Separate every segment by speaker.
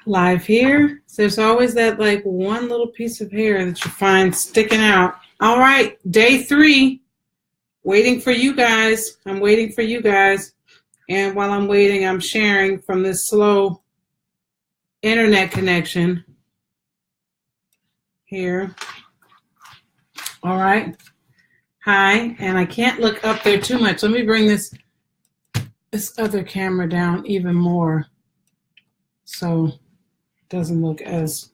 Speaker 1: Live here. So there's always that like one little piece of hair that you find sticking out. All right, day 3. Waiting for you guys. I'm waiting for you guys. And while I'm waiting, I'm sharing from this slow internet connection here. All right. Hi, and I can't look up there too much. Let me bring this other camera down even more so it doesn't look as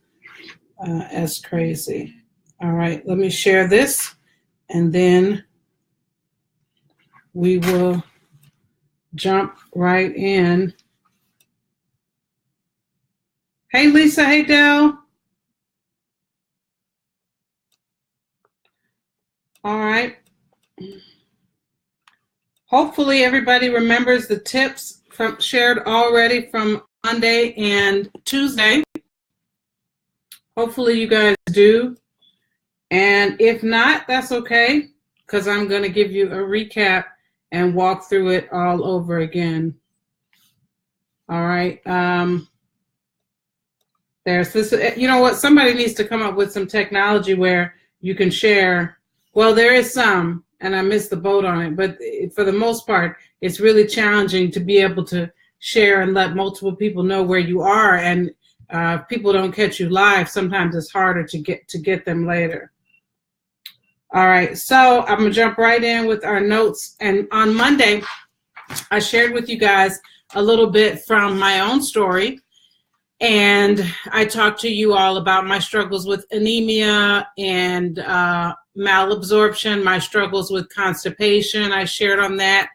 Speaker 1: crazy. All right, let me share this, and then we will jump right in. Hey, Lisa. Hey, Del. All right. Hopefully everybody remembers the tips shared already from Monday and Tuesday. Hopefully you guys do. And if not, that's okay, because I'm going to give you a recap and walk through it all over again. All right. There's this, you know what? Somebody needs to come up with some technology where you can share. Well, there is some, and I missed the boat on it, but for the most part, it's really challenging to be able to share and let multiple people know where you are. And if people don't catch you live, sometimes it's harder to get them later. All right, so I'm gonna jump right in with our notes. And on Monday, I shared with you guys a little bit from my own story. And I talked to you all about my struggles with anemia and malabsorption, my struggles with constipation. I shared on that,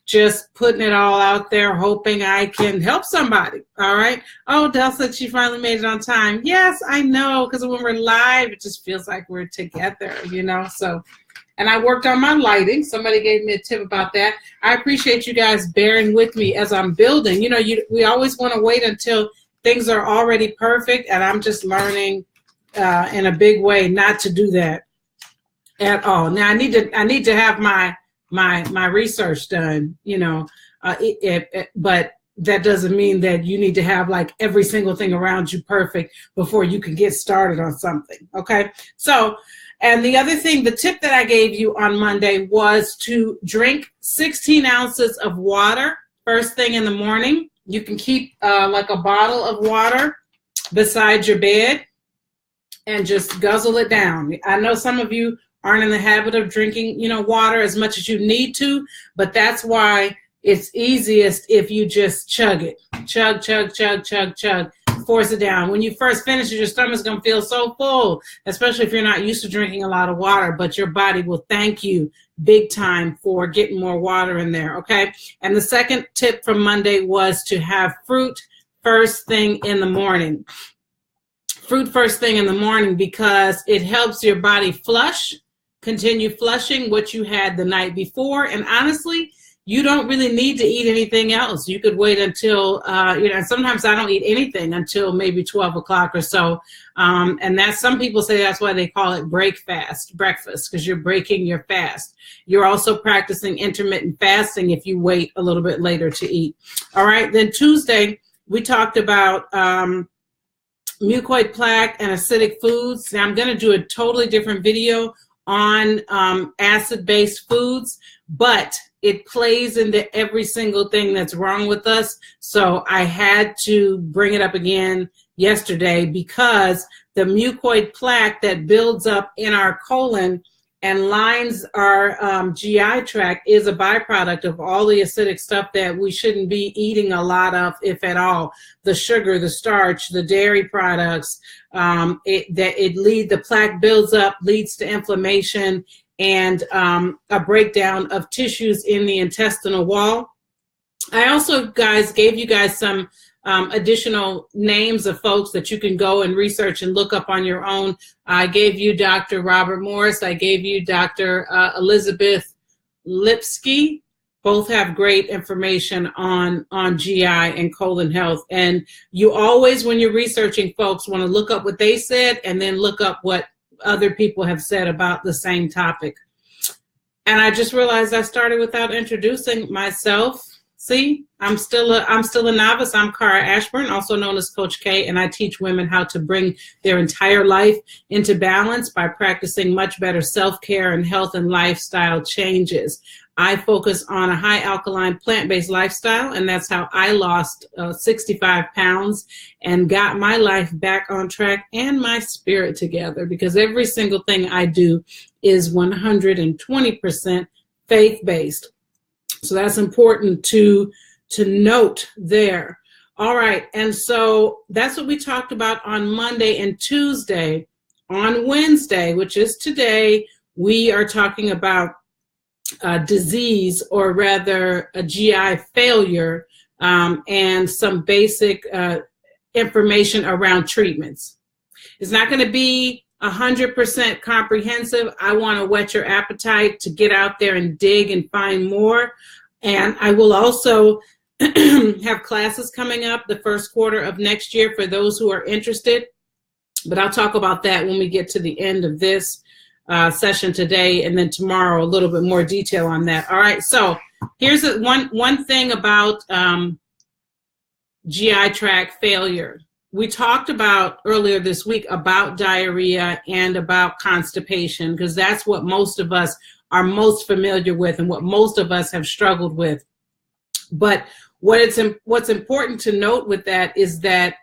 Speaker 1: just putting it all out there, hoping I can help somebody. All right. Oh, Del said she finally made it on time. Yes, I know, because when we're live, it just feels like we're together, you know. So, and I worked on my lighting. Somebody gave me a tip about that. I appreciate you guys bearing with me as I'm building. You know, we always want to wait until things are already perfect, and I'm just learning in a big way not to do that at all. Now I need to have my research done, you know, but that doesn't mean that you need to have like every single thing around you perfect before you can get started on something. Okay. So, and the other thing, the tip that I gave you on Monday was to drink 16 ounces of water first thing in the morning. You can keep like a bottle of water beside your bed and just guzzle it down. I know some of you aren't in the habit of drinking, you know, water as much as you need to, but that's why it's easiest if you just chug it. Chug, chug, chug, chug, chug. Force it down. When you first finish it, your stomach's going to feel so full, especially if you're not used to drinking a lot of water, but your body will thank you big time for getting more water in there, okay? And the second tip from Monday was to have fruit first thing in the morning. Fruit first thing in the morning because it helps your body continue flushing what you had the night before. And honestly, you don't really need to eat anything else. You could wait until, you know, sometimes I don't eat anything until maybe 12 o'clock or so. And that's, some people say that's why they call it breakfast, because you're breaking your fast. You're also practicing intermittent fasting if you wait a little bit later to eat. All right, then Tuesday, we talked about mucoid plaque and acidic foods. Now I'm gonna do a totally different video on acid-based foods, but it plays into every single thing that's wrong with us. So I had to bring it up again yesterday because the mucoid plaque that builds up in our colon and lines our GI tract is a byproduct of all the acidic stuff that we shouldn't be eating a lot of, if at all. The sugar, the starch, the dairy products, the plaque builds up, leads to inflammation and a breakdown of tissues in the intestinal wall. I also, guys, gave you guys some additional names of folks that you can go and research and look up on your own. I gave you Dr. Robert Morris. I gave you Dr. Elizabeth Lipsky. Both have great information on GI and colon health. And you always, when you're researching folks, want to look up what they said and then look up what other people have said about the same topic. And I just realized I started without introducing myself. See, I'm still a novice. I'm Cara Ashburn, also known as Coach K, and I teach women how to bring their entire life into balance by practicing much better self-care and health and lifestyle changes. I focus on a high alkaline plant-based lifestyle, and that's how I lost 65 pounds and got my life back on track and my spirit together, because every single thing I do is 120% faith-based. So that's important to note there. All right, and so that's what we talked about on Monday and Tuesday. On Wednesday, which is today, we are talking about disease, or rather a GI failure, and some basic information around treatments. It's not going to be 100% comprehensive. I want to whet your appetite to get out there and dig and find more. And I will also have classes coming up the first quarter of next year for those who are interested. But I'll talk about that when we get to the end of this session today, and then tomorrow a little bit more detail on that. All right, so here's one thing about GI tract failure. We talked about earlier this week about diarrhea and about constipation, because that's what most of us are most familiar with and what most of us have struggled with. But what's important to note with that is that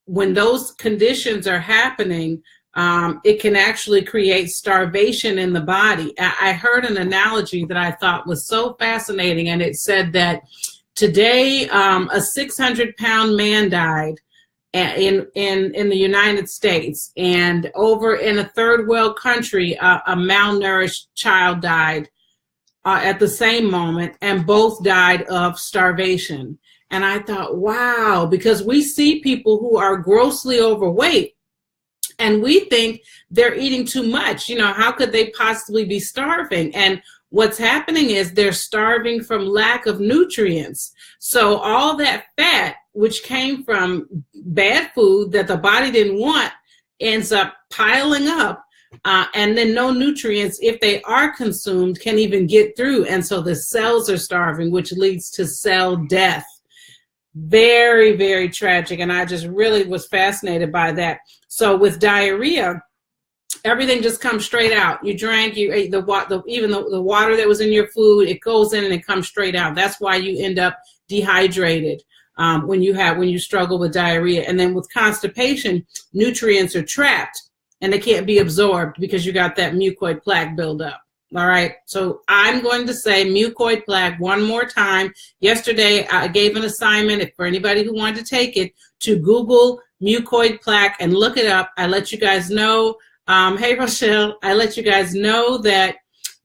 Speaker 1: when those conditions are happening, it can actually create starvation in the body. I heard an analogy that I thought was so fascinating, and it said that today a 600-pound man died in the United States, and over in a third world country, a malnourished child died at the same moment, and both died of starvation. And I thought, wow, because we see people who are grossly overweight, and we think they're eating too much. You know, how could they possibly be starving? And what's happening is they're starving from lack of nutrients. So all that fat, which came from bad food that the body didn't want, ends up piling up. And then no nutrients, if they are consumed, can even get through. And so the cells are starving, which leads to cell death. Very, very tragic. And I just really was fascinated by that. So with diarrhea, everything just comes straight out. You drank, you ate even the water that was in your food, it goes in and it comes straight out. That's why you end up dehydrated when you struggle with diarrhea. And then with constipation, nutrients are trapped and they can't be absorbed because you got that mucoid plaque buildup. All right, so I'm going to say mucoid plaque one more time. Yesterday, I gave an assignment for anybody who wanted to take it to Google mucoid plaque and look it up. I let you guys know, hey, Rochelle, I let you guys know that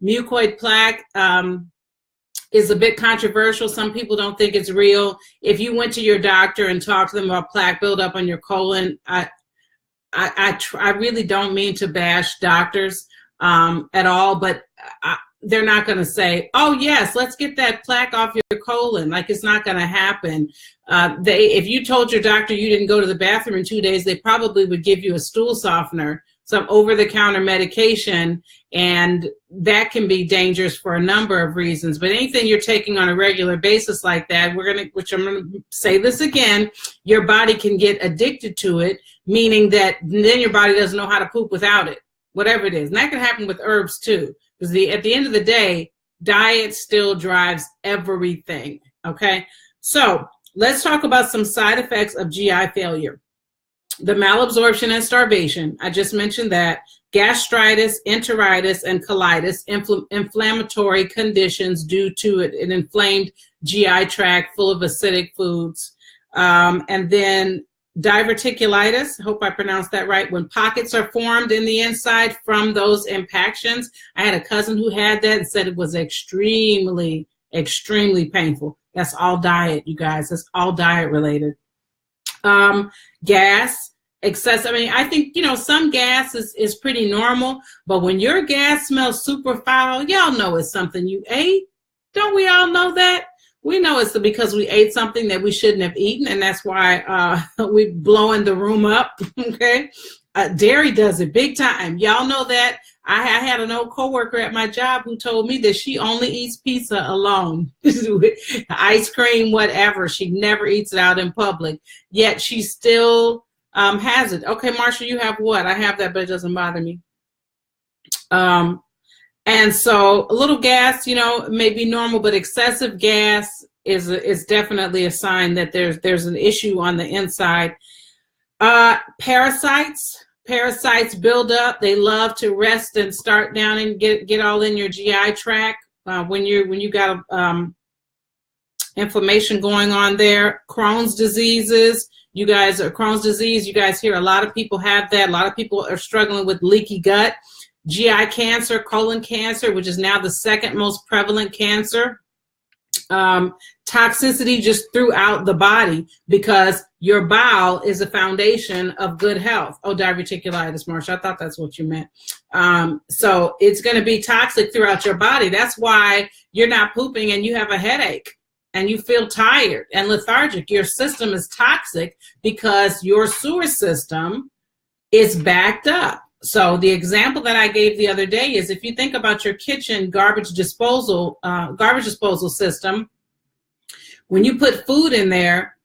Speaker 1: mucoid plaque is a bit controversial. Some people don't think it's real. If you went to your doctor and talked to them about plaque buildup on your colon, I really don't mean to bash doctors at all, but they're not going to say, oh yes, let's get that plaque off your colon. Like, it's not going to happen. If you told your doctor you didn't go to the bathroom in 2 days, they probably would give you a stool softener, some over-the-counter medication, and that can be dangerous for a number of reasons. But anything you're taking on a regular basis like that, which I'm going to say this again, your body can get addicted to it, meaning that then your body doesn't know how to poop without it, whatever it is. And that can happen with herbs too, because at the end of the day, diet still drives everything, okay? So let's talk about some side effects of GI failure. The malabsorption and starvation, I just mentioned that. Gastritis, enteritis, and colitis, inflammatory conditions due to an inflamed GI tract full of acidic foods. And then diverticulitis, I hope I pronounced that right, when pockets are formed in the inside from those impactions. I had a cousin who had that and said it was extremely, extremely painful. That's all diet, you guys. That's all diet related. Gas, excessive. I mean, I think, some gas is pretty normal, but when your gas smells super foul, y'all know it's something you ate. Don't we all know that? We know it's because we ate something that we shouldn't have eaten, and that's why we're blowing the room up, okay? Dairy does it big time. Y'all know that. I had an old coworker at my job who told me that she only eats pizza alone, ice cream, whatever. She never eats it out in public, yet she still has it. Okay, Marsha, you have what? I have that, but it doesn't bother me. And so a little gas, you know, may be normal, but excessive gas is definitely a sign that there's an issue on the inside. Parasites build up. They love to rest and start down and get all in your GI tract when you got inflammation going on there. Crohn's disease, you guys hear a lot of people have that. A lot of people are struggling with leaky gut. GI cancer, colon cancer, which is now the second most prevalent cancer. Toxicity just throughout the body, because your bowel is a foundation of good health. Oh, diverticulitis, Marsha, I thought that's what you meant. So it's going to be toxic throughout your body. That's why you're not pooping and you have a headache and you feel tired and lethargic. Your system is toxic because your sewer system is backed up. So the example that I gave the other day is, if you think about your kitchen garbage disposal system, when you put food in there,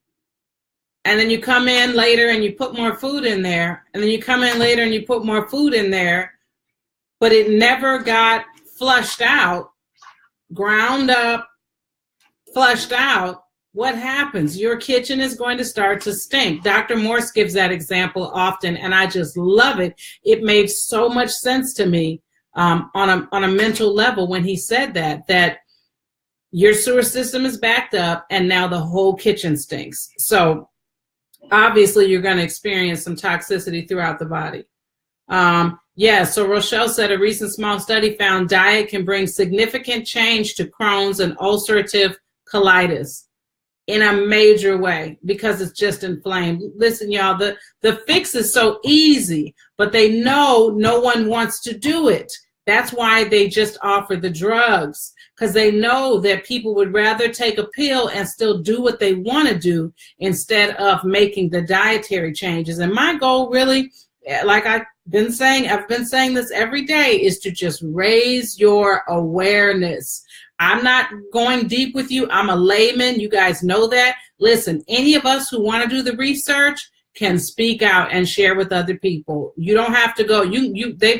Speaker 1: and then you come in later and you put more food in there, and then you come in later and you put more food in there, but it never got flushed out, ground up, flushed out, what happens? Your kitchen is going to start to stink. Dr. Morse gives that example often, and I just love it. It made so much sense to me on a mental level when he said that your sewer system is backed up and now the whole kitchen stinks. So obviously you're going to experience some toxicity throughout the body. So Rochelle said a recent small study found diet can bring significant change to Crohn's and ulcerative colitis in a major way, because it's just inflamed. Listen, y'all, the fix is so easy, but they know no one wants to do it. That's why they just offer the drugs, because they know that people would rather take a pill and still do what they want to do instead of making the dietary changes. And my goal really, like I've been saying this every day, is to just raise your awareness. I'm not going deep with you. I'm a layman. You guys know that. Listen, any of us who want to do the research can speak out and share with other people. You don't have to go.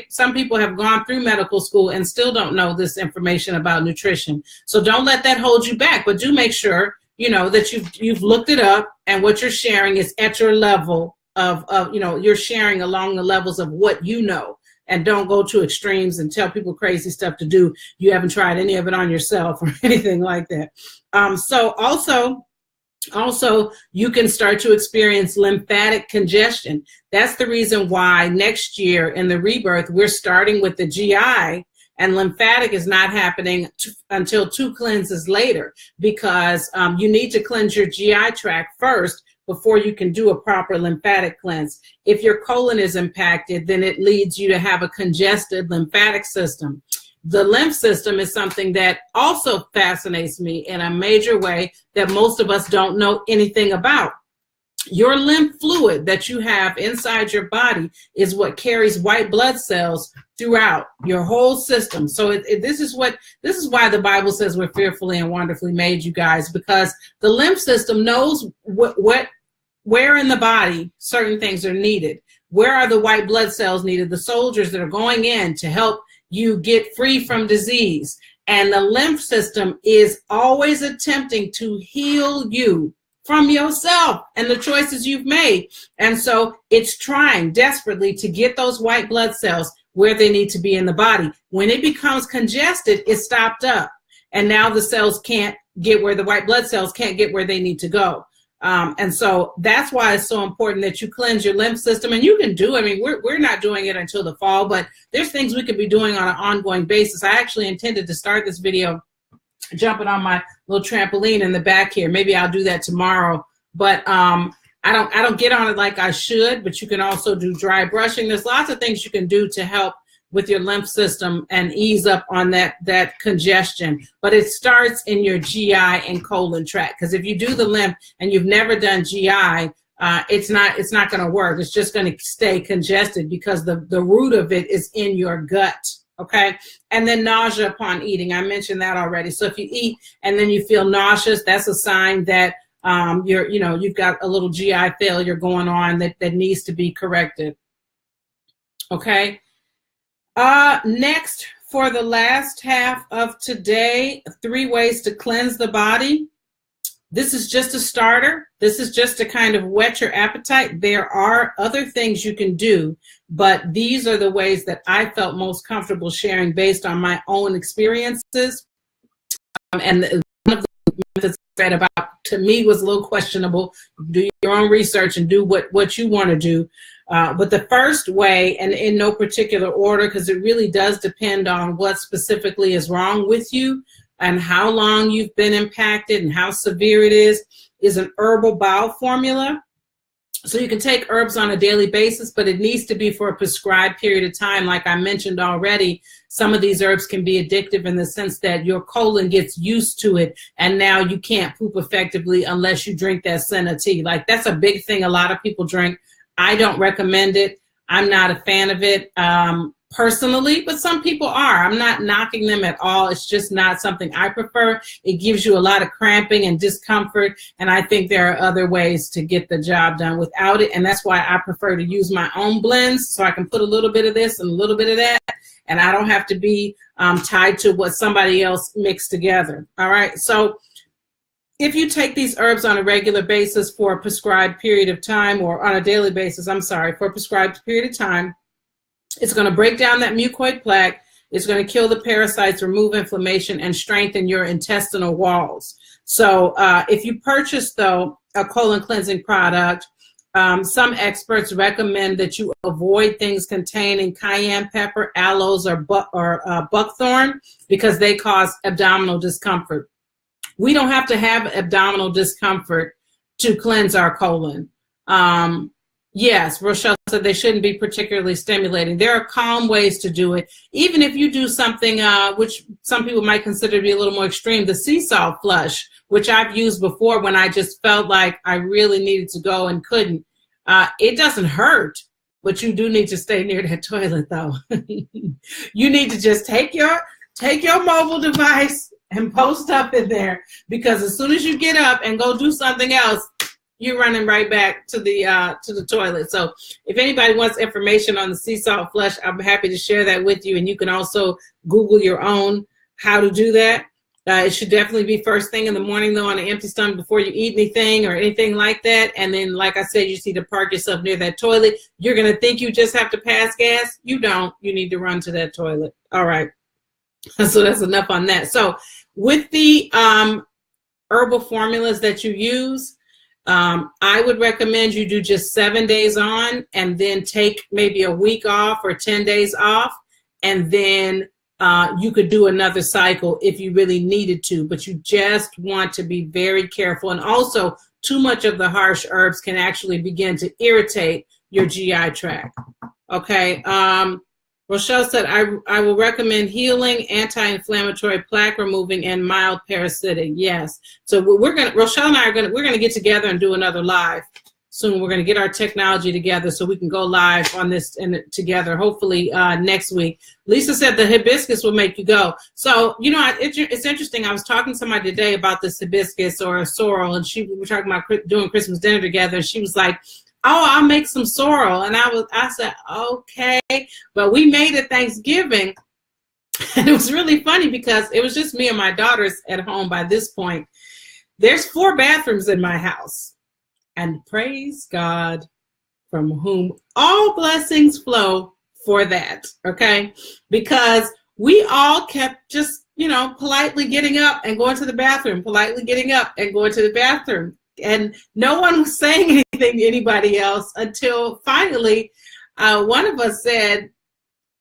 Speaker 1: Some people have gone through medical school and still don't know this information about nutrition. So don't let that hold you back. But do make sure, you know, that you've looked it up and what you're sharing is at your level of you're sharing along the levels of what you know. And don't go to extremes and tell people crazy stuff to do. You haven't tried any of it on yourself or anything like that. So also, you can start to experience lymphatic congestion. That's the reason why next year in the rebirth, we're starting with the GI, and lymphatic is not happening until 2 cleanses later, because you need to cleanse your GI tract first before you can do a proper lymphatic cleanse. If your colon is impacted, then it leads you to have a congested lymphatic system. The lymph system is something that also fascinates me in a major way that most of us don't know anything about. Your lymph fluid that you have inside your body is what carries white blood cells throughout your whole system. So this is why the Bible says we're fearfully and wonderfully made, you guys, because the lymph system knows where in the body certain things are needed. Where are the white blood cells needed? The soldiers that are going in to help you get free from disease. And the lymph system is always attempting to heal you from yourself and the choices you've made. And so it's trying desperately to get those white blood cells where they need to be in the body. When it becomes congested, it's stopped up. And now the cells can't get where the white blood cells can't get where they need to go. And so that's why it's so important that you cleanse your lymph system. And you can do, I mean, we're not doing it until the fall, but there's things we could be doing on an ongoing basis. I actually intended to start this video jumping on my little trampoline in the back here. Maybe I'll do that tomorrow, but I don't get on it like I should. But you can also do dry brushing. There's lots of things you can do to help with your lymph system and ease up on that congestion. But it starts in your GI and colon tract, because if you do the lymph and you've never done GI, it's not going to work. It's just going to stay congested because the root of it is in your gut. Okay. And then nausea upon eating. I mentioned that already. So if you eat and then you feel nauseous, that's a sign that you've got a little GI failure going on that needs to be corrected. Okay. Next, for the last half of today, 3 ways to cleanse the body. This is just a starter. This is just to kind of whet your appetite. There are other things you can do, but these are the ways that I felt most comfortable sharing based on my own experiences. And one of the methods I read about, to me, was a little questionable. Do your own research and do what you want to do. But the first way, and in no particular order, because it really does depend on what specifically is wrong with you and how long you've been impacted and how severe it is an herbal bowel formula. So you can take herbs on a daily basis, but it needs to be for a prescribed period of time. Like I mentioned already, some of these herbs can be addictive in the sense that your colon gets used to it, and now you can't poop effectively unless you drink that senna tea. Like, that's a big thing a lot of people drink. I don't recommend it. I'm not a fan of it personally, but some people are. I'm not knocking them at all. It's just not something I prefer. It gives you a lot of cramping and discomfort, and I think there are other ways to get the job done without it, and that's why I prefer to use my own blends, so I can put a little bit of this and a little bit of that, and I don't have to be tied to what somebody else mixed together. All right, so if you take these herbs on a regular basis for a prescribed period of time, or on a daily basis, for a prescribed period of time, it's going to break down that mucoid plaque. It's going to kill the parasites, remove inflammation, and strengthen your intestinal walls. So if you purchase, though, a colon cleansing product, some experts recommend that you avoid things containing cayenne pepper, aloes, or buckthorn, because they cause abdominal discomfort. We don't have to have abdominal discomfort to cleanse our colon. Yes, Rochelle said they shouldn't be particularly stimulating. There are calm ways to do it. Even if you do something which some people might consider to be a little more extreme, the sea salt flush, which I've used before when I just felt like I really needed to go and couldn't. It doesn't hurt, but you do need to stay near that toilet, though. You need to just take your mobile device and post up in there, because as soon as you get up and go do something else, you're running right back to the toilet. So if anybody wants information on the sea salt flush, I'm happy to share that with you. And you can also Google your own how to do that. It should definitely be first thing in the morning, though, on an empty stomach before you eat anything or anything like that. And then, like I said, you just need to park yourself near that toilet. You're going to think you just have to pass gas. You don't. You need to run to that toilet. All right. So that's enough on that. So with the herbal formulas that you use, I would recommend you do just 7 days on and then take maybe a week off or 10 days off. And then you could do another cycle if you really needed to, but you just want to be very careful. And also, too much of the harsh herbs can actually begin to irritate your GI tract. Okay. Rochelle said, I will recommend healing, anti-inflammatory, plaque removing, and mild parasitic. Yes. So Rochelle and I we're going to get together and do another live soon. We're going to get our technology together so we can go live on this and together, hopefully next week. Lisa said the hibiscus will make you go. So, it's interesting. I was talking to somebody today about this hibiscus or a sorrel, and we were talking about doing Christmas dinner together. And she was like, oh, I'll make some sorrel. And I said, okay. But we made it Thanksgiving. And it was really funny because it was just me and my daughters at home by this point. There's 4 bathrooms in my house. And praise God, from whom all blessings flow for that, okay? Because we all kept just, politely getting up and going to the bathroom, politely getting up and going to the bathroom. And no one was saying anything to anybody else until finally one of us said,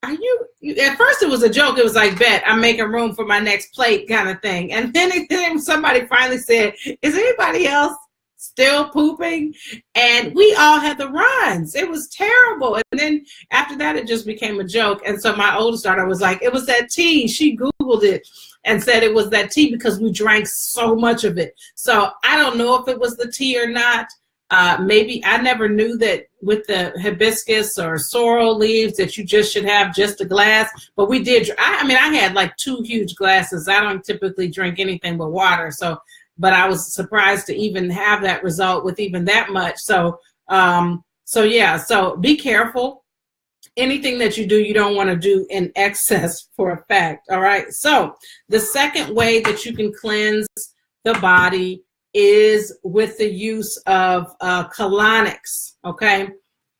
Speaker 1: at first it was a joke. It was like, bet, I'm making room for my next plate kind of thing. And then somebody finally said, is anybody else still pooping? And we all had the runs. It was terrible. And then after that, it just became a joke. And so my oldest daughter was like, it was that tea. She Googled it and said it was that tea because we drank so much of it. So I don't know if it was the tea or not, Maybe I never knew that with the hibiscus or sorrel leaves that you just should have just a glass, but we did. I mean, I had like 2 huge glasses. I don't typically drink anything but water. So, but I was surprised to even have that result with even that much. So, yeah, so be careful. Anything that you do, you don't want to do in excess for a fact. All right. So the second way that you can cleanse the body is with the use of colonics. Okay.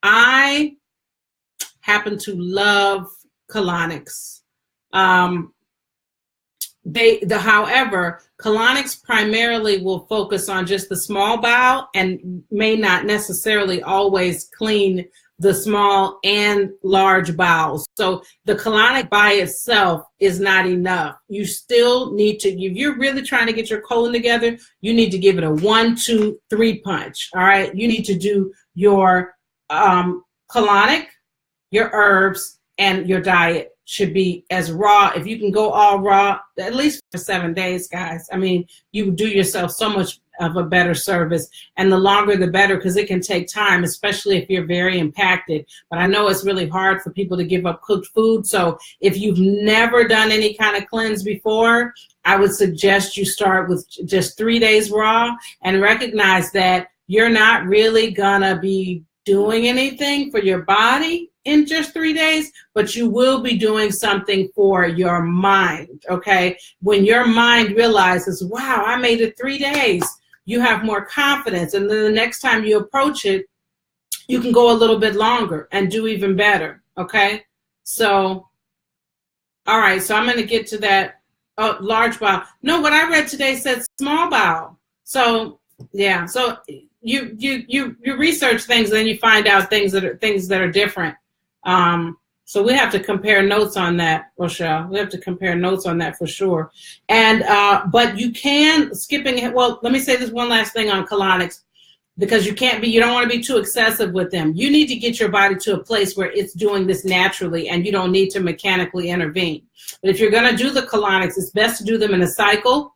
Speaker 1: I happen to love colonics. However, colonics primarily will focus on just the small bowel and may not necessarily always clean the small and large bowels. So the colonic by itself is not enough. You still need to, if you're really trying to get your colon together, you need to give it a 1, 2, 3 punch. All right. You need to do your colonic, your herbs, and your diet should be as raw. If you can go all raw, at least for 7 days, guys. I mean, you do yourself so much of a better service, and the longer the better, because it can take time, especially if you're very impacted. But I know it's really hard for people to give up cooked food. So if you've never done any kind of cleanse before, I would suggest you start with just 3 days raw and recognize that you're not really gonna be doing anything for your body in just 3 days, but you will be doing something for your mind, okay? When your mind realizes, wow, I made it 3 days, you have more confidence. And then the next time you approach it, you can go a little bit longer and do even better, okay? So, all right, so I'm gonna get to that large bowel. No, what I read today said small bowel. So, yeah, so you research things, and then you find out things that are different. So we have to compare notes on that, Rochelle. We have to compare notes on that for sure. And but you can well, let me say this one last thing on colonics, because you don't want to be too excessive with them. You need to get your body to a place where it's doing this naturally, and you don't need to mechanically intervene. But if you're going to do the colonics, it's best to do them in a cycle,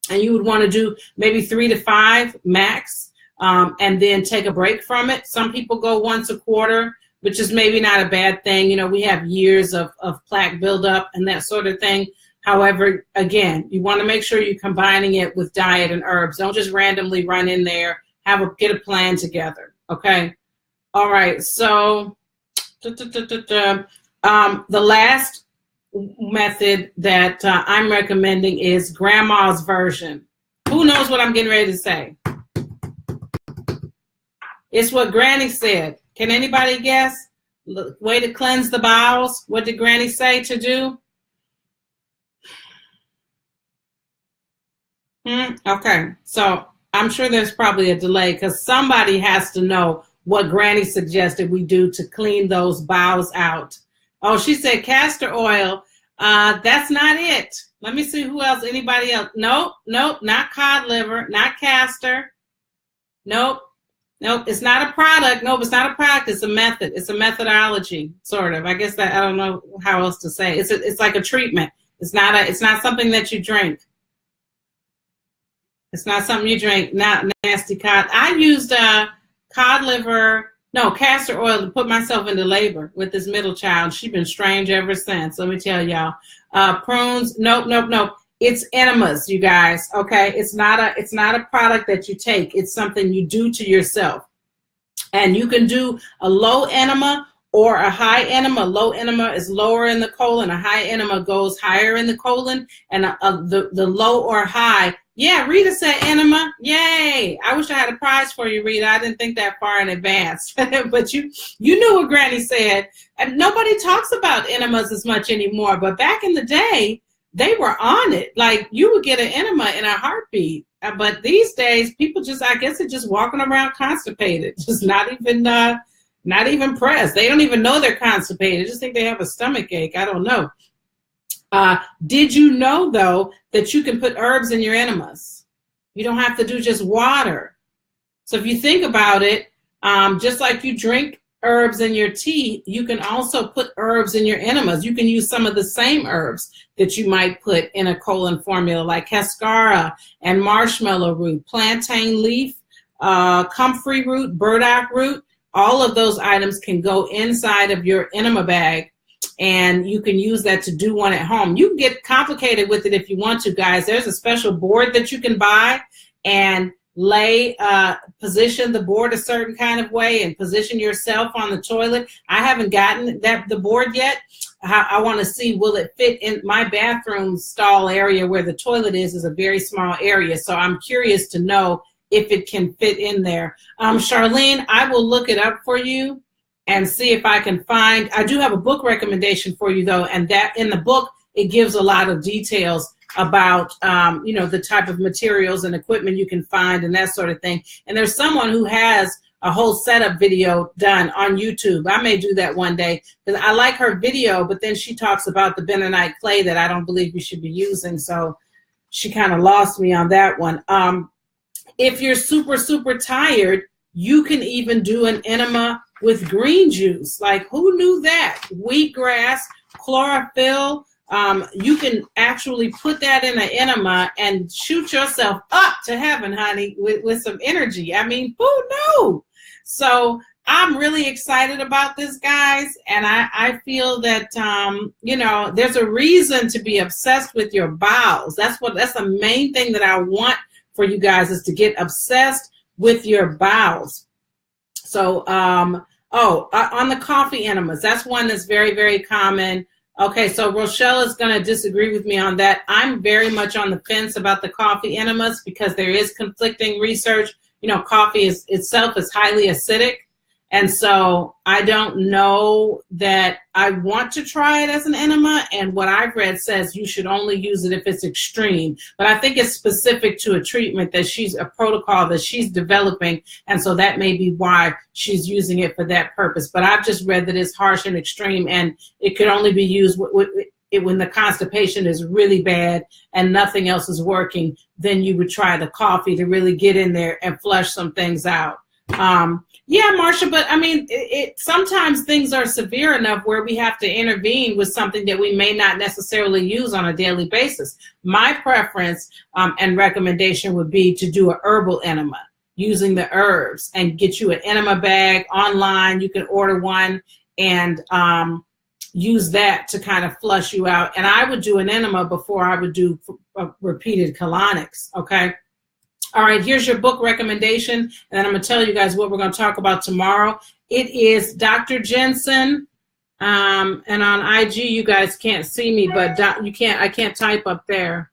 Speaker 1: and you would want to do maybe 3 to 5 max, and then take a break from it. Some people go once a quarter, which is maybe not a bad thing. You know, we have years of plaque buildup and that sort of thing. However, again, you want to make sure you're combining it with diet and herbs. Don't just randomly run in there. Get a plan together, okay? All right, so the last method that I'm recommending is grandma's version. Who knows what I'm getting ready to say? It's what Granny said. Can anybody guess? Way to cleanse the bowels. What did Granny say to do? Okay, so I'm sure there's probably a delay, because somebody has to know what Granny suggested we do to clean those bowels out. Oh, she said castor oil. That's not it. Let me see who else. Anybody else? Nope, not cod liver, not castor. Nope, it's not a product. Nope, it's not a product. It's a method. It's a methodology, sort of. I guess that, I don't know how else to say. It's like a treatment. It's not something that you drink. It's not something you drink. Not nasty cod. I used castor oil to put myself into labor with this middle child. She's been strange ever since. Let me tell y'all. Prunes. Nope. It's enemas, you guys. Okay, it's not a product that you take. It's something you do to yourself, and you can do a low enema or a high enema. Low enema is lower in the colon. A high enema goes higher in the colon, and the low or high. Yeah, Rita said enema. Yay! I wish I had a prize for you, Rita. I didn't think that far in advance, but you knew what Granny said. And nobody talks about enemas as much anymore. But back in the day, they were on it. Like, you would get an enema in a heartbeat. But these days, people I guess they're just walking around constipated, just not even pressed. They don't even know they're constipated. They just think they have a stomach ache. I don't know. Did you know, though, that you can put herbs in your enemas? You don't have to do just water. So if you think about it, just like you drink herbs in your tea, you can also put herbs in your enemas. You can use some of the same herbs that you might put in a colon formula, like cascara and marshmallow root, plantain leaf, comfrey root, burdock root. All of those items can go inside of your enema bag, and you can use that to do one at home. You can get complicated with it if you want to, guys. There's a special board that you can buy and position the board a certain kind of way and position yourself on the toilet. I haven't gotten the board yet. I want to see, will it fit in my bathroom stall area where the toilet is a very small area. So I'm curious to know if it can fit in there. Charlene, I will look it up for you and see if I can find. I do have a book recommendation for you though, and that in the book, it gives a lot of details about, the type of materials and equipment you can find and that sort of thing. And there's someone who has a whole setup video done on YouTube. I may do that one day because I like her video, but then she talks about the bentonite clay that I don't believe you should be using. So she kind of lost me on that one. If you're super, super tired, you can even do an enema with green juice. Like, who knew that? Wheatgrass, chlorophyll. You can actually put that in an enema and shoot yourself up to heaven, honey, with some energy. I mean, who knew? So I'm really excited about this, guys. And I feel that, there's a reason to be obsessed with your bowels. That's the main thing that I want for you guys, is to get obsessed with your bowels. So, on the coffee enemas, that's one that's very, very common. Okay, so Rochelle is going to disagree with me on that. I'm very much on the fence about the coffee enemas because there is conflicting research. Coffee itself is highly acidic. And so I don't know that I want to try it as an enema. And what I've read says you should only use it if it's extreme. But I think it's specific to a treatment a protocol that she's developing. And so that may be why she's using it for that purpose. But I've just read that it's harsh and extreme, and it could only be used when the constipation is really bad and nothing else is working. Then you would try the coffee to really get in there and flush some things out. Yeah, Marsha, but I mean, sometimes things are severe enough where we have to intervene with something that we may not necessarily use on a daily basis. My preference and recommendation would be to do an herbal enema using the herbs and get you an enema bag online. You can order one and use that to kind of flush you out. And I would do an enema before I would do repeated colonics, okay? All right, here's your book recommendation, and then I'm going to tell you guys what we're going to talk about tomorrow. It is Dr. Jensen, and on IG you guys can't see me, but I can't type up there.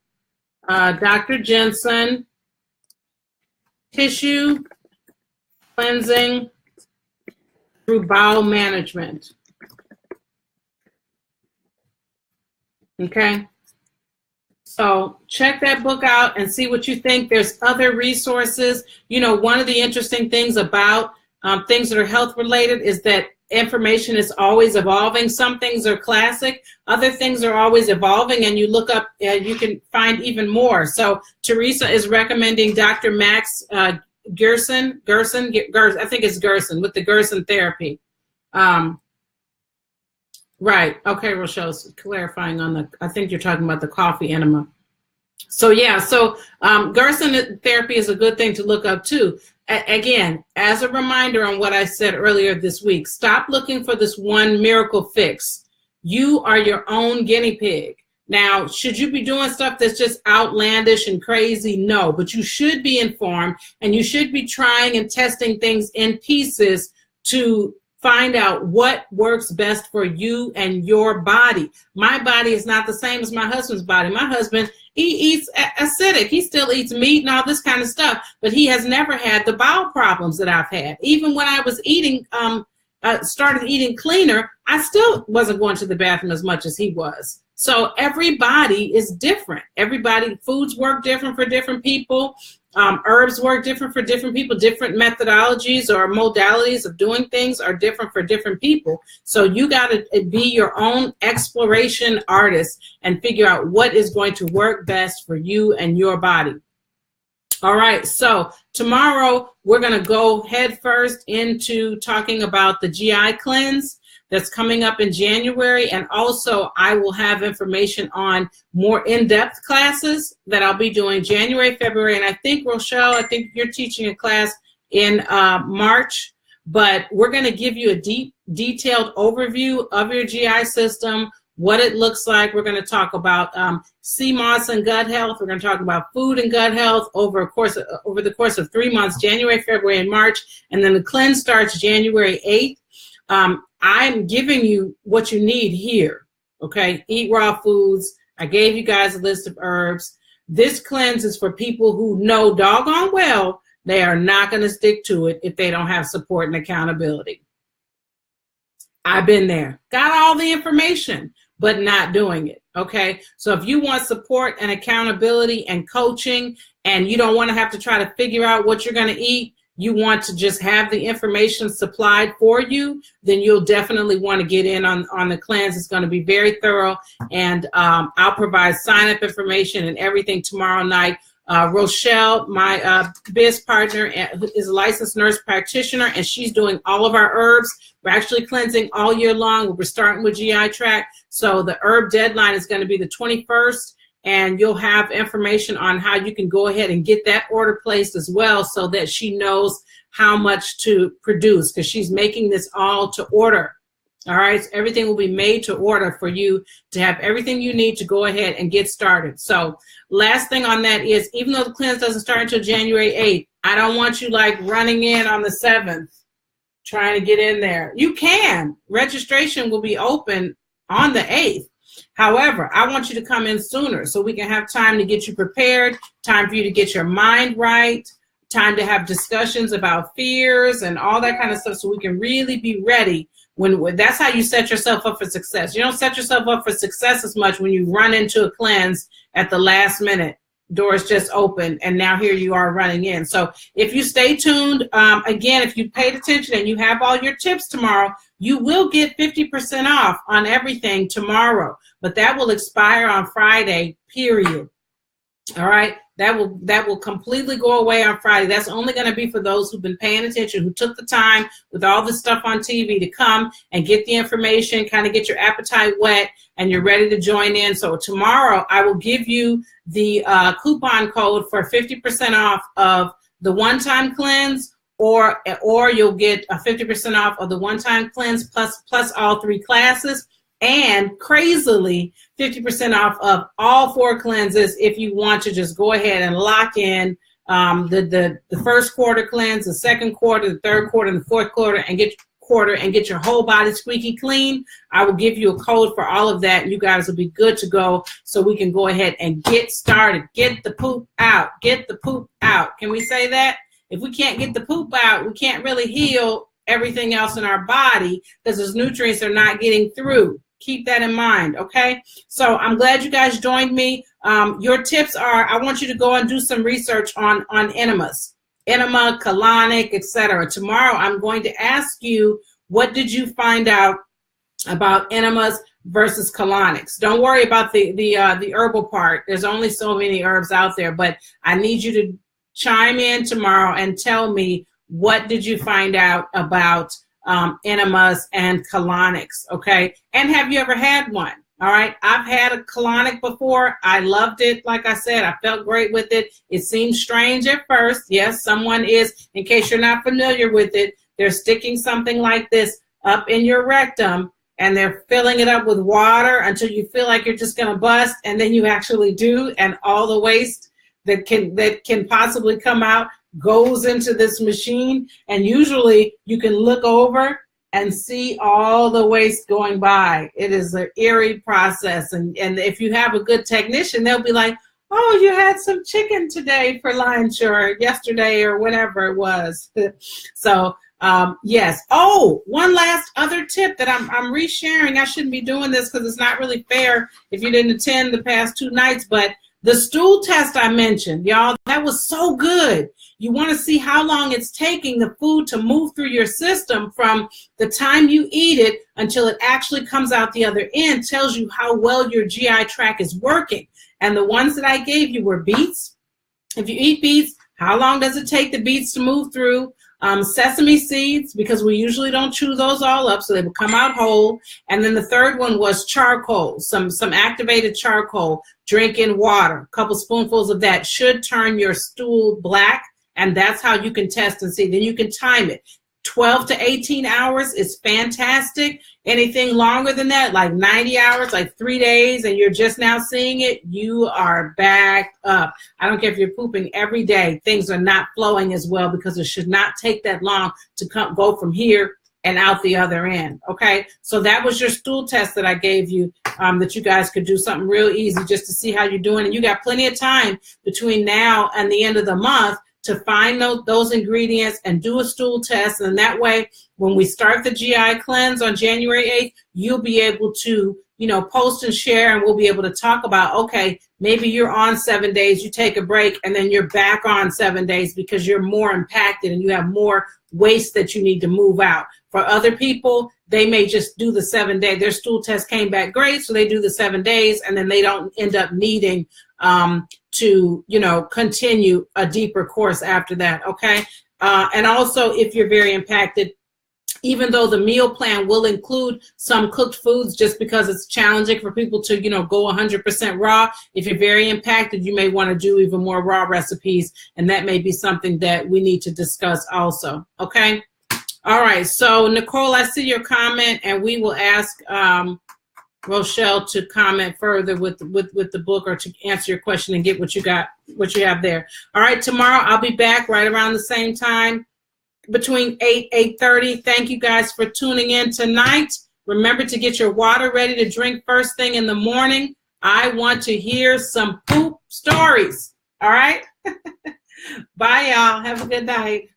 Speaker 1: Dr. Jensen, tissue cleansing through bowel management. Okay. So check that book out and see what you think. There's other resources. One of the interesting things about things that are health related is that information is always evolving. Some things are classic. Other things are always evolving, and you look up, you can find even more. So Teresa is recommending Dr. Max Gerson, I think it's Gerson, with the Gerson therapy. Right. Okay, Rochelle's clarifying on I think you're talking about the coffee enema. So yeah, Gerson therapy is a good thing to look up too. Again, as a reminder on what I said earlier this week, stop looking for this one miracle fix. You are your own guinea pig. Now, should you be doing stuff that's just outlandish and crazy? No, but you should be informed, and you should be trying and testing things in pieces to find out what works best for you and your body. My body is not the same as my husband's body. My husband, he eats acidic. He still eats meat and all this kind of stuff, but he has never had the bowel problems that I've had. Even when I was started eating cleaner, I still wasn't going to the bathroom as much as he was. So everybody is different. Foods work different for different people. Herbs work different for different people. Different methodologies or modalities of doing things are different for different people. So you got to be your own exploration artist and figure out what is going to work best for you and your body. All right, so tomorrow we're going to go head first into talking about the GI cleanse that's coming up in January. And also I will have information on more in-depth classes that I'll be doing January, February. And I think, Rochelle, you're teaching a class in March, but we're going to give you a detailed overview of your GI system, what it looks like. We're going to talk about CMOS and gut health. We're going to talk about food and gut health over the course of 3 months, January, February, and March, and then the cleanse starts January 8th. I'm giving you what you need here, okay? Eat raw foods. I gave you guys a list of herbs. This cleanse is for people who know doggone well they are not going to stick to it if they don't have support and accountability. I've been there. Got all the information, but not doing it, okay? So if you want support and accountability and coaching, and you don't want to have to try to figure out what you're going to eat, you want to just have the information supplied for you, then you'll definitely want to get in on the cleanse. It's going to be very thorough, and I'll provide sign-up information and everything tomorrow night. Rochelle, my biz partner, is a licensed nurse practitioner, and she's doing all of our herbs. We're actually cleansing all year long. We're starting with GI tract. So the herb deadline is going to be the 21st, and you'll have information on how you can go ahead and get that order placed as well, so that she knows how much to produce, because she's making this all to order. All right, so everything will be made to order for you to have everything you need to go ahead and get started. So last thing on that is, even though the cleanse doesn't start until January 8th, I don't want you like running in on the 7th, trying to get in there. You can. Registration will be open on the 8th. However, I want you to come in sooner so we can have time to get you prepared, time for you to get your mind right, time to have discussions about fears and all that kind of stuff, so we can really be ready. When that's how you set yourself up for success. You don't set yourself up for success as much when you run into a cleanse at the last minute. Doors just open, and now here you are running in. So if you stay tuned, again, if you paid attention and you have all your tips tomorrow, you will get 50% off on everything tomorrow. But that will expire on Friday, period. All right? That will completely go away on Friday. That's only going to be for those who've been paying attention, who took the time with all the stuff on TV to come and get the information, kind of get your appetite wet, and you're ready to join in. So tomorrow I will give you the coupon code for 50% off of the one-time cleanse, or you'll get a 50% off of the one-time cleanse plus all 3 classes. And crazily, 50% off of all 4 cleanses if you want to just go ahead and lock in the first quarter cleanse, the second quarter, the third quarter, and the fourth quarter, and get your whole body squeaky clean. I will give you a code for all of that, and you guys will be good to go, so we can go ahead and get started. Get the poop out. Get the poop out. Can we say that? If we can't get the poop out, we can't really heal everything else in our body, because those nutrients are not getting through. Keep that in mind, okay? So I'm glad you guys joined me. Your tips are, I want you to go and do some research on enemas, enema, colonic, etc. Tomorrow I'm going to ask you, what did you find out about enemas versus colonics? Don't worry about the herbal part. There's only so many herbs out there, but I need you to chime in tomorrow and tell me, what did you find out about enemas and colonics, okay? And have you ever had one? All right, I've had a colonic before. I loved it. Like I said, I felt great with it. It seemed strange at first. Yes, someone is, in case you're not familiar with it, they're sticking something like this up in your rectum, and they're filling it up with water until you feel like you're just going to bust, and then you actually do, and all the waste that can possibly come out goes into this machine, and usually you can look over and see all the waste going by. It is an eerie process, and if you have a good technician, they'll be like, oh, you had some chicken today for lunch, or yesterday, or whatever it was. So yes. Oh, one last other tip that I'm resharing. I shouldn't be doing this because it's not really fair if you didn't attend the past 2 nights, but the stool test I mentioned, y'all, that was so good. You want to see how long it's taking the food to move through your system from the time you eat it until it actually comes out the other end. Tells you how well your GI tract is working. And the ones that I gave you were beets. If you eat beets, how long does it take the beets to move through? Sesame seeds, because we usually don't chew those all up, so they will come out whole. And then the third one was charcoal, some activated charcoal. Drink in water, a couple spoonfuls of that should turn your stool black And that's how you can test and see. Then you can time it. 12 to 18 hours is fantastic. Anything longer than that, like 90 hours, like 3 days, and you're just now seeing it, you are backed up. I don't care if you're pooping every day. Things are not flowing as well because it should not take that long to go from here and out the other end, okay? So that was your stool test that I gave you, that you guys could do something real easy just to see how you're doing. And you got plenty of time between now and the end of the month to find those ingredients and do a stool test. And that way, when we start the GI cleanse on January 8th, you'll be able to, post and share, and we'll be able to talk about, okay, maybe you're on 7 days, you take a break, and then you're back on 7 days because you're more impacted and you have more waste that you need to move out. For other people, they may just do the 7 day. Their stool test came back great, so they do the 7 days, and then they don't end up needing to, continue a deeper course after that, okay? And also, if you're very impacted, even though the meal plan will include some cooked foods just because it's challenging for people to, go 100% raw, if you're very impacted, you may want to do even more raw recipes, and that may be something that we need to discuss also, okay? All right, so Nicole, I see your comment, and we will ask Rochelle to comment further with the book, or to answer your question and get what you have there. All right, tomorrow I'll be back right around the same time, between 8:30. Thank you guys for tuning in tonight. Remember to get your water ready to drink first thing in the morning. I want to hear some poop stories. All right? Bye, y'all. Have a good night.